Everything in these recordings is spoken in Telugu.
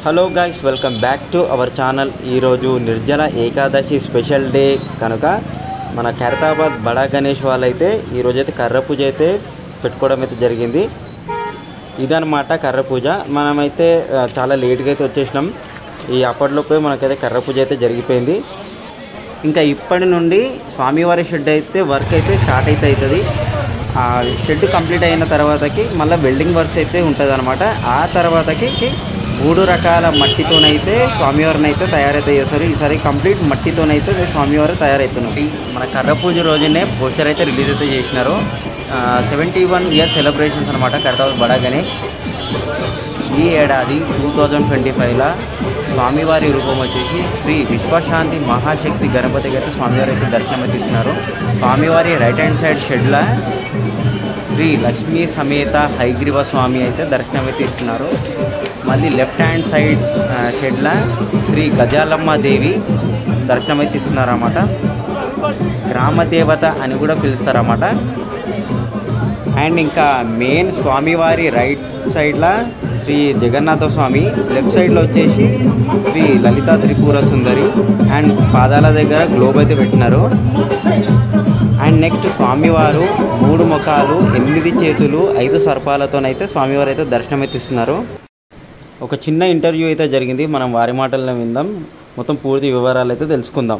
Hello guys, welcome back to our channel. ఈరోజు నిర్జల ఏకాదశి స్పెషల్ డే కనుక మన ఖైరతాబాద్ బడా గణేష్ వాళ్ళైతే ఈరోజైతే కర్ర పూజ అయితే పెట్టుకోవడం అయితే జరిగింది. ఇదనమాట కర్ర పూజ. మనమైతే చాలా లేట్గా అయితే వచ్చేసినాం. ఈ అప్పట్లోపే మనకైతే కర్ర పూజ అయితే జరిగిపోయింది. ఇంకా ఇప్పటి నుండి స్వామివారి షెడ్ అయితే వర్క్ అయితే స్టార్ట్ అయితే అవుతుంది. ఆ షెడ్ కంప్లీట్ అయిన తర్వాతకి మళ్ళీ వెల్డింగ్ వర్క్స్ అయితే ఉంటుంది అనమాట. ఆ తర్వాతకి 3 రకాల మట్టితోనైతే స్వామివారిని అయితే తయారైతే చేస్తారు. ఈసారి కంప్లీట్ మట్టితోనైతే స్వామివారు తయారవుతున్నాం. మన కర్ర పూజ రోజునే పోస్టర్ అయితే రిలీజ్ అయితే చేసినారు. 71 ఇయర్స్ సెలబ్రేషన్స్ అనమాట ఖైరతాబాద్ బడా గణేష్. ఈ ఏడాది 2025లో స్వామివారి రూపం వచ్చేసి శ్రీ విశ్వశాంతి మహాశక్తి గణపతికి అయితే స్వామివారి అయితే దర్శనం అయితే ఇస్తున్నారు. స్వామివారి రైట్ హ్యాండ్ సైడ్ షెడ్లో శ్రీ లక్ష్మీ సమేత హైగ్రీవ స్వామి అయితే దర్శనం అయితే ఇస్తున్నారు. మళ్ళీ లెఫ్ట్ హ్యాండ్ సైడ్ షెడ్లో శ్రీ గజాలమ్మ దేవి దర్శనం అయితే ఇస్తున్నారన్నమాట. గ్రామదేవత అని కూడా పిలుస్తారన్నమాట. అండ్ ఇంకా మెయిన్ స్వామివారి రైట్ సైడ్లో శ్రీ జగన్నాథ స్వామి, లెఫ్ట్ సైడ్లో వచ్చేసి శ్రీ లలితా త్రిపుర సుందరి అండ్ పాదాల దగ్గర గ్లోబ్ అయితే పెట్టినారు. అండ్ నెక్స్ట్ స్వామివారు 3 ముఖాలు 8 చేతులు 5 సర్పాలతోనైతే స్వామివారు అయితే దర్శనం అయితే ఇస్తున్నారు. ఒక చిన్న ఇంటర్వ్యూ అయితే జరిగింది. మనం వారి మాటల్లో విందాం. మొత్తం పూర్తి వివరాలు అయితే తెలుసుకుందాం.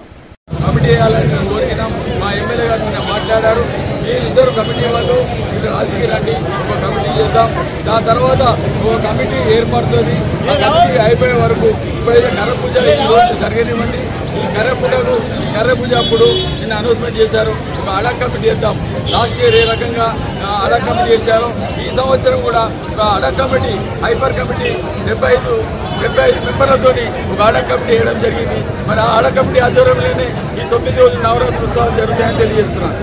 కమిటీ వేయాలని కోరినాం. మా ఎమ్మెల్యే గారు మాట్లాడారు. వీళ్ళిద్దరు కమిటీ వాళ్ళు మీరు రాజకీయ రండి, ఒక కమిటీ చేద్దాం. దాని తర్వాత ఒక కమిటీ ఏర్పడుతుంది. ఆ కమిటీ అయిపోయే వరకు ఇప్పుడైతే కర్ర పూజ జరగనివ్వండి. ఈ కర్ర పూజ అప్పుడు నిన్న అనౌన్స్మెంట్ చేశారు, ఒక అడక్ కమిటీ చేద్దాం. లాస్ట్ ఇయర్ ఏ రకంగా అడక్ కమిటీ చేశారు, ఈ సంవత్సరం కూడా ఒక అడక్ కమిటీ, హైపర్ కమిటీ 75 మెంబర్లతో ఒక అడక్ కమిటీ వేయడం జరిగింది. మరి ఆ అడక్ కమిటీ ఆధ్వర్యంలోనే ఈ 9 రోజులు నవరాత్రి ఉత్సవాలు జరుగుతాయని తెలియజేస్తున్నాను.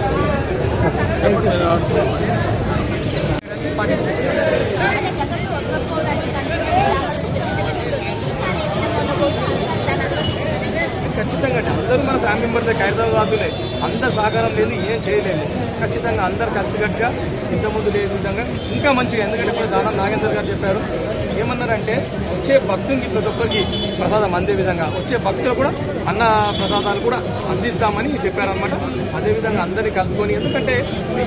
ఖచ్చితంగా అందరూ మన ఫ్యామిలీ మెంబర్స్ ఖైరతాబాద్ వాసులే. అందరు సహకారం లేదు, ఏం చేయలేదు. ఖచ్చితంగా అందరు కలిసికట్టుగా ఇంతకుముందు లేని విధంగా ఇంకా మంచిగా, ఎందుకంటే ఇప్పుడు దానం నాగేందర్ గారు చెప్పారు, ఏమన్నారంటే వచ్చే భక్తునికి ప్రతి ఒక్కరికి ప్రసాదం అందే విధంగా వచ్చే భక్తులు కూడా అన్న ప్రసాదాలు కూడా అందిస్తామని చెప్పారనమాట. అదేవిధంగా అందరినీ కలుపుకొని, ఎందుకంటే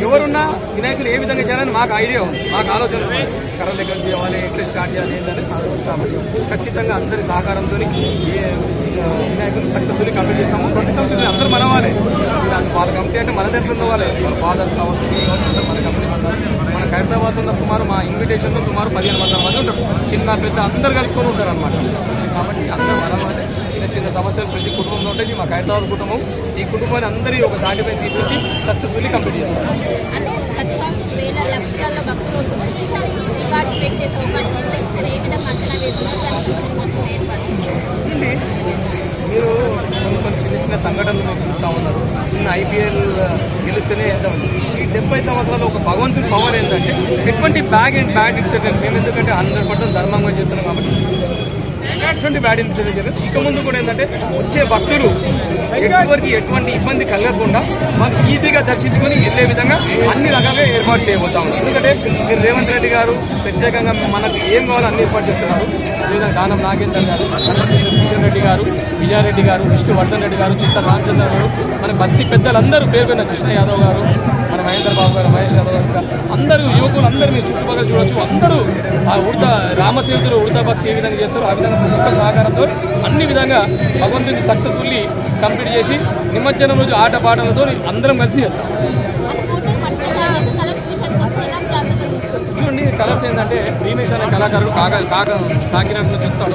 ఎవరున్నా వినాయకులు ఏ విధంగా చేయాలని మాకు ఐడియా ఉంది, మాకు ఆలోచన ఉంది. కర్ర దగ్గర చేయాలి, ఎట్లా స్టార్ట్ చేయాలి ఏంటని ఆలోచిస్తామని ఖచ్చితంగా అందరి సహకారంతో వినాయకులు సక్సెస్ఫుల్లీ కంప్లీట్ చేస్తాము. 20 కంపెనీ అందరూ మన వాళ్ళే. వాళ్ళ కంపెనీ అంటే మన దగ్గర ఉన్న వాళ్ళే, వాళ్ళ ఫాదర్స్ కావచ్చు, మన కంపెనీ మన ఖైరతాబాద్ ఉన్న సుమారు మా ఇన్విటేషన్లో సుమారు 15 మంది ఉంటారు. చిన్న పెద్ద అందరు కలుపుకొని ఉంటారు అనమాట. కాబట్టి అందరూ మన వాళ్ళే. చిన్న సమస్యలు ప్రతి కుటుంబంలో ఉంటాయి. మా ఖైరతాబాద్ కుటుంబం ఈ కుటుంబాన్ని అందరి ఒక దాటిపై తీసుకొచ్చి సక్సెస్ఫుల్లీ కంప్లీట్ చేస్తారు. మీరు కొన్ని చిన్న సంఘటనలు చూస్తూ ఉన్నారు. చిన్న IPL గెలిస్తేనే వెళ్తాం. ఈ 70 సంవత్సరాలు ఒక భగవంతుడి పవర్ ఏంటంటే ఎటువంటి బ్యాడ్ ఇన్సిడెంట్ మేము ఎందుకంటే 100% ధర్మంగా చేస్తున్నాం కాబట్టి ఎటువంటి బ్యాడ్ ఇన్సిడెంట్ ఇక ముందు కూడా ఏంటంటే వచ్చే భక్తులు ఎవరికి ఎటువంటి ఇబ్బంది కలగకుండా వాళ్ళు ఈజీగా దర్శించుకొని వెళ్ళే విధంగా అన్ని రకాలుగా ఏర్పాటు చేయబోతా ఉన్నాం. ఎందుకంటే మీరు రేవంత్ రెడ్డి గారు ప్రత్యేకంగా మనకు ఏం కావాలో అన్ని ఏర్పాటు చేస్తున్నారు. అదేవిధంగా దానం నాగేందర్ గారు, కిషన్ రెడ్డి గారు, విజయారెడ్డి గారు, విష్ణువర్ధన్ రెడ్డి గారు, చిత్త రామచంద్ర గారు, మన బస్తీ పెద్దలందరూ పేరు కృష్ణ యాదవ్ గారు, మన మహేందర్ బాబు గారు, మహేష్ యాదవ్ గారు, అందరూ యువకులు అందరూ మీరు చుట్టుపక్కల చూడవచ్చు. అందరూ ఆ రామసేతులు ఉడతా భక్తి ఏ విధంగా చేస్తారు ఆ విధంగా ప్రభుత్వ సహకారంతో అన్ని విధంగా భగవంతుని సక్సెస్ఫుల్లీ కంప్లీట్ చేసి నిమజ్జనం రోజు ఆట పాటలతో అందరం కలిసి వెళ్తాం. చూడండి కలర్స్ ఏంటంటే భీమేష్ అనే కళాకారుడు కాకినాడలో చూస్తాడు.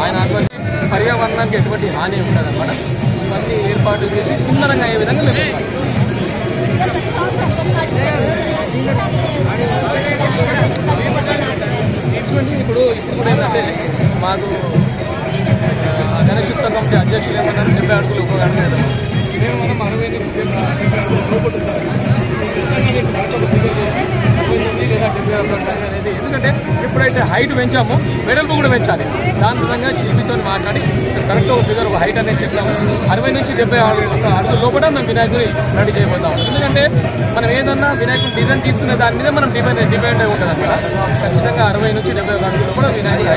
ఆయన అటువంటి పర్యావరణానికి ఎటువంటి హాని ఉండదు అనమాట. ఇవన్నీ ఏర్పాటు చేసి సుందరంగా అయ్యే విధంగా మేము చూడండి. ఇప్పుడు కూడా ఏంటంటే మాకు గణేశోత్సవ కమిటీ అధ్యక్షులు ఏమన్నారు, 70 అడుగులు ఒక అడుగు వేద్దాం. మేము మనం 60 నుంచి 70 లేదా 70 అనేది. ఎందుకంటే ఎప్పుడైతే హైట్ పెంచామో వెడల్పు కూడా పెంచాలి. దాని విధంగా శిల్పితో మాట్లాడి కరెక్ట్ ఒక ఫిగర్ ఒక హైట్ అనేది చెప్తాము. 60 నుంచి 70 అడుగుల లోపల మేము వినాయకుని రెడీ చేయబోతాం. ఎందుకంటే మనం ఏదన్నా వినాయకుని డిజైన్ తీసుకునే దాని మీద మనం డిపెండ్ అయి ఉంటుంది అనమాట. ఖచ్చితంగా 60 నుంచి 70 అడుగుల కూడా వినాయకుడు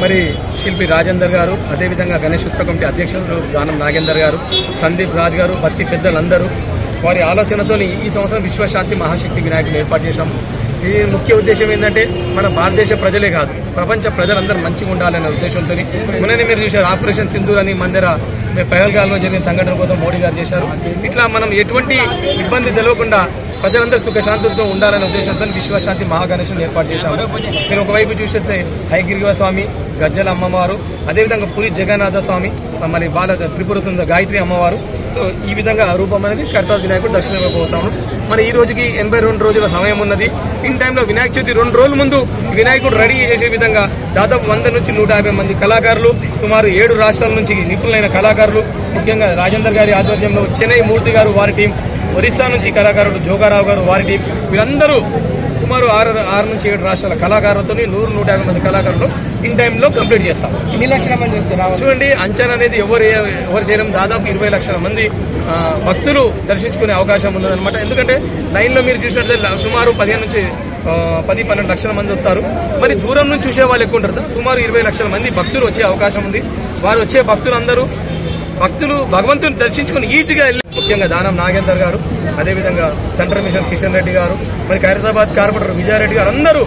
మరి శిల్పి రాజేందర్ గారు, అదేవిధంగా గణేష్ ఉత్సవ కమిటీ అధ్యక్షులు దానం నాగేందర్ గారు, సందీప్ రాజ్ గారు, బస్తీ పెద్దలందరూ వారి ఆలోచనతో ఈ సంవత్సరం విశ్వశాంతి మహాశక్తి వినాయకులు ఏర్పాటు చేశాము. ఈ ముఖ్య ఉద్దేశం ఏంటంటే మన భారతదేశ ప్రజలే కాదు, ప్రపంచ ప్రజలందరూ మంచిగా ఉండాలనే ఉద్దేశంతో మొన్ననే మీరు చూశారు ఆపరేషన్ సింధూర్ అని మన దగ్గర పహల్గాల్లో జరిగిన సంఘటన కోసం మోడీ గారు చేశారు. ఇట్లా మనం ఎటువంటి ఇబ్బంది తెలియకుండా ప్రజలందరూ సుఖశాంతులతో ఉండాలనే ఉద్దేశంతో విశ్వశాంతి మహాగణేశుని ఏర్పాటు చేశాము. మీరు ఒకవైపు చూసేస్తే హయగిరివ స్వామి, గజ్జల అమ్మవారు, అదేవిధంగా పురి జగన్నాథ స్వామి, మరి బాల త్రిపుర సుందర గాయత్రి అమ్మవారు. సో ఈ విధంగా రూపం అనేది కర్తాల్ వినాయకుడు దర్శనం ఇవ్వబోతాము. మరి ఈ రోజుకి 82 రోజుల సమయం ఉన్నది. ఇన్ టైంలో వినాయక చవితి 2 రోజుల ముందు వినాయకుడు రెడీ చేసే విధంగా దాదాపు 100 నుంచి 150 మంది కళాకారులు, సుమారు 7 రాష్ట్రాల నుంచి నిపుణులైన కళాకారులు, ముఖ్యంగా రాజేందర్ గారి ఆధ్వర్యంలో చెన్నై మూర్తి గారు వారి టీం, ఒరిస్సా నుంచి కళాకారుడు జోగారావు గారు వారి టీం, వీరందరూ సుమారు 6 నుంచి 7 రాష్ట్రాల కళాకారులతో 100-150 మంది కళాకారులు ఇన్ టైంలో కంప్లీట్ చేస్తాం. 2 లక్షల మంది వస్తారు చూడండి, అంచనా అనేది ఎవరు చేయడం దాదాపు 20 లక్షల మంది భక్తులు దర్శించుకునే అవకాశం ఉన్నదన్నమాట. ఎందుకంటే లైన్లో మీరు చూసినట్లయితే సుమారు 15 నుంచి 10-12 లక్షల మంది వస్తారు. మరి దూరం నుంచి చూసే వాళ్ళు ఎక్కువ ఉంటారు. సుమారు 20 లక్షల మంది భక్తులు వచ్చే అవకాశం ఉంది. వారు వచ్చే భక్తులు భగవంతుని దర్శించుకుని ఈజీగా వెళ్ళి, ముఖ్యంగా దానం నాగేందర్ గారు, అదేవిధంగా సెంట్రల్ మిషన్ కిషన్ రెడ్డి గారు, మరి ఖైరతాబాద్ కార్పొరేటర్ విజయారెడ్డి గారు, అందరూ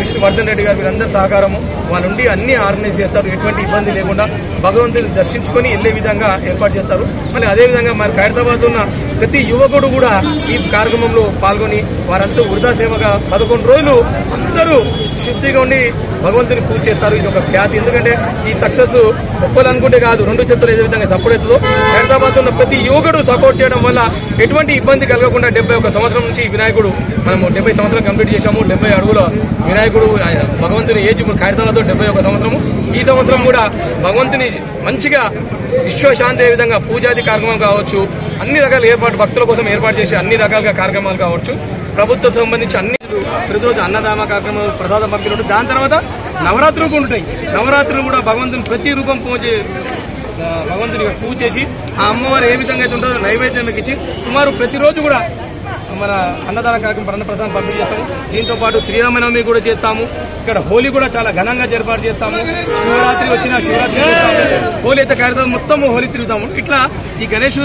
విష్ణువర్ధన్ రెడ్డి గారు, వీరందరూ సహకారము వాళ్ళ నుండి అన్ని ఆర్గనైజ్ చేస్తారు. ఎటువంటి ఇబ్బంది లేకుండా భగవంతుని దర్శించుకొని వెళ్ళే విధంగా ఏర్పాటు చేస్తారు. మళ్ళీ అదేవిధంగా మరి ఖైరతాబాద్ ఉన్న ప్రతి యువకుడు కూడా ఈ కార్యక్రమంలో పాల్గొని వారంతా వృధా సేవగా 11 రోజులు అందరూ శుద్ధిగా ఉండి భగవంతుని పూజ చేస్తారు. ఇది ఒక ఖ్యాతి. ఎందుకంటే ఈ సక్సెస్ ఒక్కరు అనుకుంటే కాదు, 2 చేతులు ఏ విధంగా సపోర్ట్ అవుతుందో ఖైరతాబాద్ ఉన్న ప్రతి యువకుడు సపోర్ట్ చేయడం వల్ల ఎటువంటి ఇబ్బంది కలగకుండా 71 సంవత్సరం నుంచి వినాయకుడు మనము 70 సంవత్సరం కంప్లీట్ చేశాము. 70 అడుగుల వినాయకుడు భగవంతుని ఏజ్ ఖైరతాబాద్లో 71 సంవత్సరము. ఈ సంవత్సరం కూడా భగవంతుని మంచిగా విశ్వశాంతి ఏ విధంగా పూజాది కార్యక్రమాలు కావచ్చు, అన్ని రకాల ఏర్పాటు భక్తుల కోసం ఏర్పాటు చేసే అన్ని రకాలుగా కార్యక్రమాలు కావచ్చు, ప్రభుత్వం సంబంధించి అన్ని ప్రతిరోజు అన్నదాన కార్యక్రమాలు, ప్రసాద పంపిణీ ఉంటుంది. దాని తర్వాత నవరాత్రులు కూడా ఉంటాయి. నవరాత్రులు కూడా భగవంతుని ప్రతి రూపం భగవంతుని పూజ చేసి ఆ అమ్మవారు ఏ విధంగా అయితే ఉంటుందో నైవేద్యానికి ఇచ్చి సుమారు ప్రతిరోజు కూడా మన అన్నదాన కార్యక్రమం అన్నప్రసాదం పంపిణీ చేస్తాము. దీంతో పాటు శ్రీరామనవమి కూడా చేస్తాము. ఇక్కడ హోలీ కూడా చాలా ఘనంగా ఏర్పాటు చేస్తాము. శివరాత్రి వచ్చిన శివరాత్రి చేస్తాము. హోలీ అయితే కార్యక్రమం మొత్తం హోలీ తిరుగుతాము. ఇట్లా ఈ గణేష్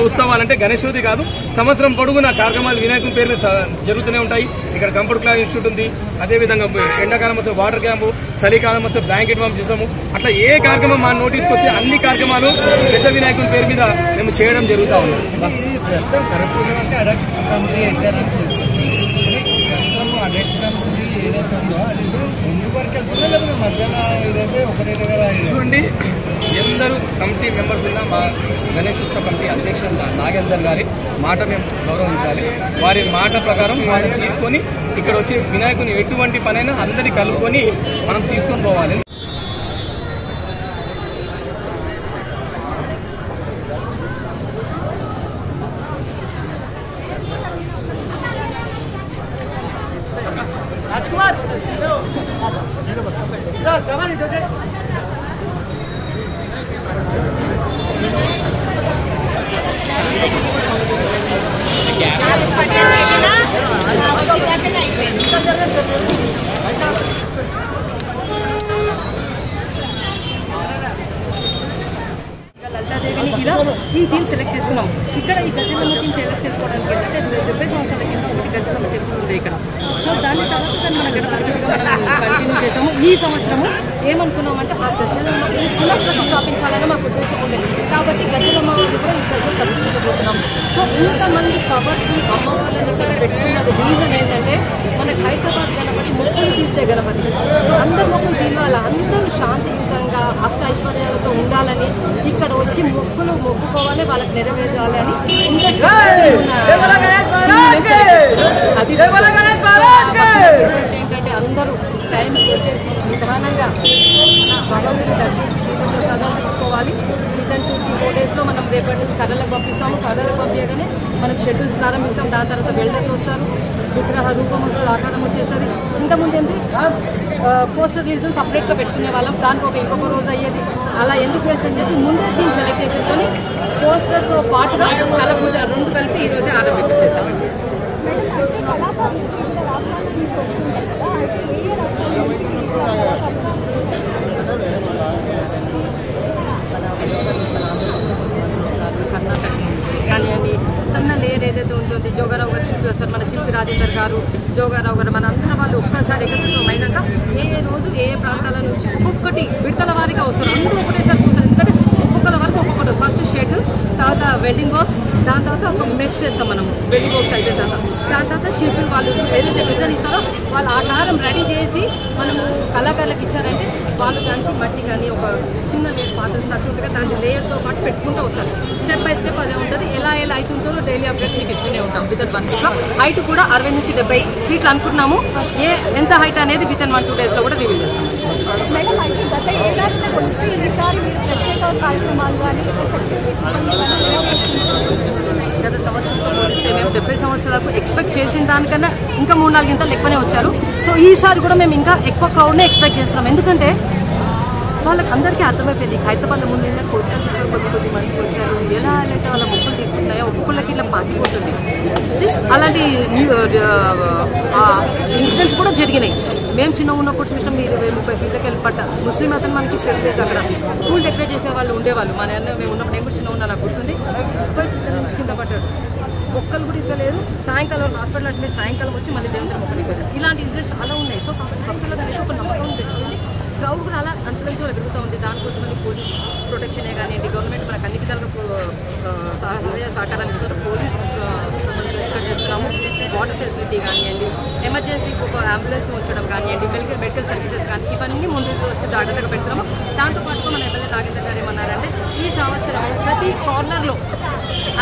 ఉత్సవాలంటే గణేష్ కాదు, సంవత్సరం పొడుగున కార్యక్రమాలు వినాయకుని పేరు మీద జరుగుతూనే ఉంటాయి. ఇక్కడ కంప్యూటర్ క్లాస్ ఇన్స్టిట్యూట్ ఉంది. అదేవిధంగా ఎండాకాలం వస్తే వాటర్ క్యాంపు, చలికాలం వస్తే బ్లాంకెట్ పంప్ చేస్తాము. అట్లా ఏ కార్యక్రమం మా నోటీస్కి వస్తే అన్ని కార్యక్రమాలు పెద్ద వినాయకుని పేరు మీద మేము చేయడం జరుగుతూ ఉంది. చూడండి, ఎందరూ కమిటీ మెంబర్స్ ఉన్నా మా గణేష్ ఉత్సవ కమిటీ అధ్యక్షుడు నాగేందర్ గారి మాట మేము గౌరవించాలి. వారి మాట ప్రకారం మనం తీసుకొని ఇక్కడ వచ్చి వినాయకుని ఎటువంటి పనైనా అందరినీ కలుపుకొని మనం తీసుకొని పోవాలి. లలితాదేవిని ఇలా ఈ థీమ్ సెలెక్ట్ చేసుకున్నాం. ఇక్కడ ఈ గజలమ్మ థీమ్ సెలెక్ట్ చేసుకోవడానికి ఏంటంటే 70 సంవత్సరాల కింద ఒకటి గజలమ్మ టెంపుల్ ఉంది ఇక్కడ. సో దాని తర్వాత దాన్ని మన గణపతిగా మనం కంటిన్యూ చేసాము. ఈ సంవత్సరము ఏమనుకున్నామంటే ఆ గజలమ్మని పునః ప్రతిష్టాపించాలని మాకు ఉద్దేశం ఉండేది. కాబట్టి గజలమ్మని కూడా ఈసారి ప్రతిష్ఠించబోతున్నాం. సో ఇంతమంది పవర్ఫుల్ అమ్మవాళ్ళని ఇక్కడ పెట్టుకున్నది రీజన్ ఏంటంటే మన హైదరాబాద్ గణపతి మొక్కులు తీర్చే గణపతి. సో అందరు మొక్కులు తీరాలి, అందరూ శాంతియుతంగా అష్ట ఐశ్వర్యాలతో ఉండాలని, ఇక్కడ వచ్చి మొక్కులు మొక్కుకోవాలి, వాళ్ళకి నెరవేరాలి అని ఏంటంటే అందరూ టైంకి వచ్చేసి నిదానంగా భగవంతుని దర్శించి తీర్థప్రసాదాలు తీసుకోవాలి. వితన్ 2-3-4 డేస్లో మనం రేపటి నుంచి కర్రలకు పంపిస్తాము. కర్రలకు పంపించగానే మనం షెడ్యూల్ ప్రారంభిస్తాం. దాని తర్వాత వెల్డర్లు వస్తారు, విగ్రహ రూపం వస్తుంది, ఆకారం వచ్చేస్తుంది. ఇంతకుముందు ఏంటి పోస్టర్ రిలీజ్ సపరేట్గా పెట్టుకునే వాళ్ళం, దానికి ఇంకొక రోజు అయ్యేది. అలా ఎందుకు వేస్ట్ అని చెప్పి ముందే థీమ్ సెలెక్ట్ చేసేసుకొని పోస్టర్తో పాటుగా కర్ర పూజ 2 కలిపి ఈరోజే ఆరంభించేసామండి. జోగారావు గారు మన అందరం వాళ్ళు ఒక్కసారి ఏకత్వం అయినాక ఏ రోజు ఏ ప్రాంతాల నుంచి ఒక్కొక్కటి విడతల వారిగా వస్తారు. అందరూ ఒకటేసారి కూర్చొని, ఎందుకంటే ఒక్కొక్కరి వరకు ఒక్కొక్కటి ఫస్ట్ షెడ్, తర్వాత వెల్డింగ్ వర్క్స్, దాని తర్వాత ఒక మెష్ చేస్తాం మనము వెల్డింగ్ వర్క్స్ అయిపోయిన తర్వాత. దాని తర్వాత శిల్పులు వాళ్ళు ఏదైతే డిజైన్ ఇస్తారో వాళ్ళు ఆకారం రెడీ చేసి మనము కళాకారులకు ఇచ్చారంటే వాళ్ళు దానికి మట్టి కానీ ఒక చిన్న లేయర్ పాత్ర తక్కువగా దాని లేయర్తో పాటు పెట్టుకుంటూ వస్తారు. స్టెప్ బై స్టెప్ అదే ఉంటుంది. ఎలా అవుతుందో డైలీ అప్డేట్స్ మీకు ఇస్తూనే ఉంటాం. విత్ 1 వీక్లో హైట్ కూడా 60 నుంచి 70 ఫీట్లు అనుకుంటున్నాము. ఎంత హైట్ అనేది విత్ 1-2 డేస్లో కూడా రివీల్ చేస్తాం. గత సంవత్సరంతో పోలిస్తే మేము 70 సంవత్సరాలకు ఎక్స్పెక్ట్ చేసిన దానికన్నా ఇంకా 3-4 ఇంతలు ఎక్కువనే వచ్చారు. సో ఈసారి కూడా మేము ఇంకా ఎక్కువ క్రౌడ్నే ఎక్స్పెక్ట్ చేస్తున్నాం. ఎందుకంటే వాళ్ళకి అందరికీ అర్థమైపోయింది ఖైరతాబాద్ ముందు కోట్లాలు కొద్ది మందికి వచ్చారు. ఎలా అయితే వాళ్ళ మొక్కులు తీసుకుంటాయో ఒక్కొక్కళ్ళకి ఇలా పాకిపోతుంది. అలాంటి ఇన్సిడెంట్స్ కూడా జరిగినాయి. మేము చిన్న ఉన్నప్పుడు చూసినాం. మీరు 20-30 ఫీట్లకి వెళ్ళి పట్ట ముస్లిం అతను మనకి షెడ్ వేసి అక్కడ పూల్ డెకరేట్ చేసే వాళ్ళు ఉండేవాళ్ళు. మా నాన్న మేము ఉన్నప్పుడు నేను కూడా చిన్న ఉన్నా, నాకు గుర్తుంది. 30 ఫీట్ల నుంచి కింద పట్టాడు. మొక్కలు కూడా ఇవ్వలేరు. సాయంకాలం హాస్పిటల్ అంటే సాయంకాలం వచ్చి మళ్ళీ దేవుని మొక్కలకి వచ్చారు. ఇలాంటి ఇన్సిడెంట్స్ చాలా ఉన్నాయి. సో భక్తులకు అనేది ఒక నమ్మకం పెట్టుకుంది. క్రౌడ్ కూడా అలా అంచెలంచెలు పెరుగుతూ ఉంది. దానికోసం మళ్ళీ పోలీస్ ప్రొటెక్షనే కానివ్వండి, గవర్నమెంట్ మనకు అన్ని విధాలుగా సహాయ సహకారాలు ఇస్తున్నారు. పోలీస్ ఇక్కడ చేస్తున్నాము. వాటర్ ఫెసిలిటీ కానివ్వండి, ఎమర్జెన్సీ ఒక అంబులెన్స్ ఉంచడం కానివ్వండి, మెడికల్ సర్వీసెస్ కానీ ఇవన్నీ ముందు వస్తూ జాగ్రత్తగా పెడుతున్నాము. దాంతోపాటు మన ఎమ్మెల్యే నాగేంద్ర గారు ఏమన్నారంటే ఈ సంవత్సరం ప్రతి కార్నర్లో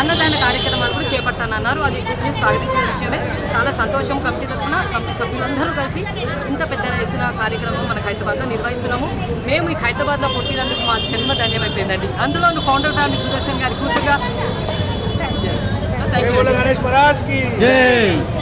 అన్నదాన కార్యక్రమాలు కూడా చేపట్టానన్నారు. అది స్వాగతించిన విషయమే. చాలా సంతోషం. కమిటీ తరఫున కమిటీ సభ్యులందరూ కలిసి ఇంత పెద్ద ఎత్తున కార్యక్రమం మన హైదరాబాద్లో నిర్వహిస్తున్నాము. మేము ఈ హైదరాబాద్లో పుట్టినందుకు మా జన్మ ధన్యమైపోయిందండి. అందులో ఫౌండర్ ఫ్యామిలీ సుదర్శన్ గారి కూతురుగా థ్యాంక్ యూ.